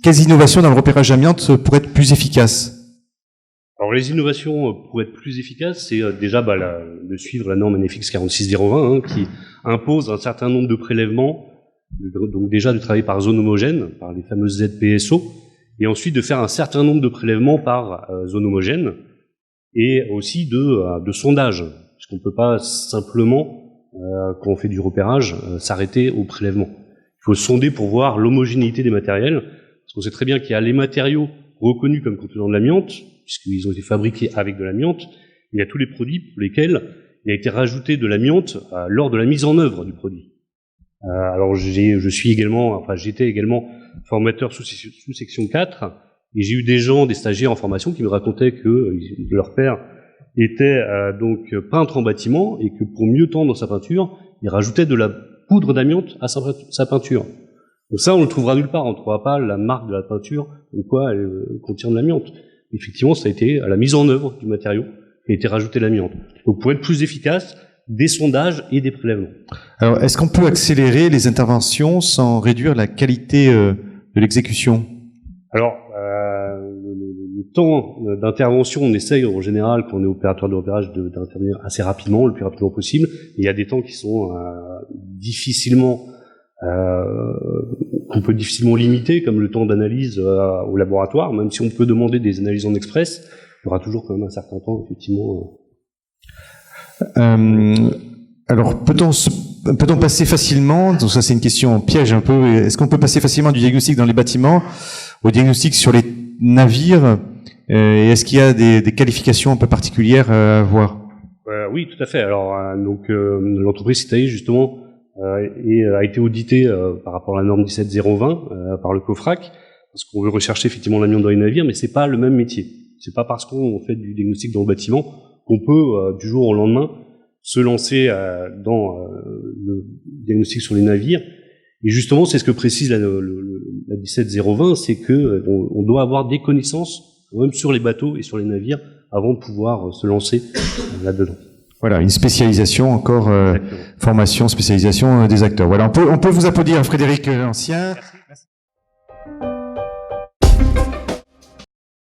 quelles innovations dans le repérage amiante pourraient être plus efficaces? Alors les innovations pour être plus efficaces, c'est déjà de suivre la norme NFX 46020 qui impose un certain nombre de prélèvements, donc déjà de travailler par zone homogène, par les fameuses ZPSO, et ensuite de faire un certain nombre de prélèvements par zone homogène, et aussi de sondage, puisqu'on ne peut pas simplement, quand on fait du repérage, s'arrêter au prélèvement. Il faut sonder pour voir l'homogénéité des matériels, parce qu'on sait très bien qu'il y a les matériaux reconnus comme contenant de l'amiante, puisqu'ils ont été fabriqués avec de l'amiante. Il y a tous les produits pour lesquels il a été rajouté de l'amiante lors de la mise en œuvre du produit. Alors j'étais également formateur sous section 4, et j'ai eu des stagiaires en formation qui me racontaient que leur père était donc peintre en bâtiment, et que pour mieux tendre sa peinture, il rajoutait de la poudre d'amiante à sa peinture. Donc ça, on le trouvera nulle part, on ne trouvera pas la marque de la peinture, ou quoi elle contient de l'amiante. Effectivement, ça a été à la mise en œuvre du matériau qui a été rajouté l'amiante. Donc, pour être plus efficace, des sondages et des prélèvements. Alors, est-ce qu'on peut accélérer les interventions sans réduire la qualité de l'exécution? Alors, le temps d'intervention, on essaye en général, quand on est opérateur de repérage, d'intervenir assez rapidement, le plus rapidement possible. Il y a des temps qui sont qu'on peut difficilement limiter, comme le temps d'analyse au laboratoire, même si on peut demander des analyses en express, il y aura toujours quand même un certain temps, effectivement. Alors, peut-on passer facilement, donc ça c'est une question piège un peu, est-ce qu'on peut passer facilement du diagnostic dans les bâtiments au diagnostic sur les navires, et est-ce qu'il y a des qualifications un peu particulières à avoir? Oui, tout à fait. Alors, l'entreprise Citae, justement, a été audité par rapport à la norme 17020 par le COFRAC, parce qu'on veut rechercher effectivement l'amiante dans les navires, mais c'est pas le même métier. C'est pas parce qu'on fait du diagnostic dans le bâtiment qu'on peut du jour au lendemain se lancer dans le diagnostic sur les navires. Et justement, c'est ce que précise la 17020, c'est que on doit avoir des connaissances quand même sur les bateaux et sur les navires avant de pouvoir se lancer là-dedans. Voilà, une spécialisation encore, formation, spécialisation des acteurs. Voilà, on peut vous applaudir, Frédéric Ancien. Merci.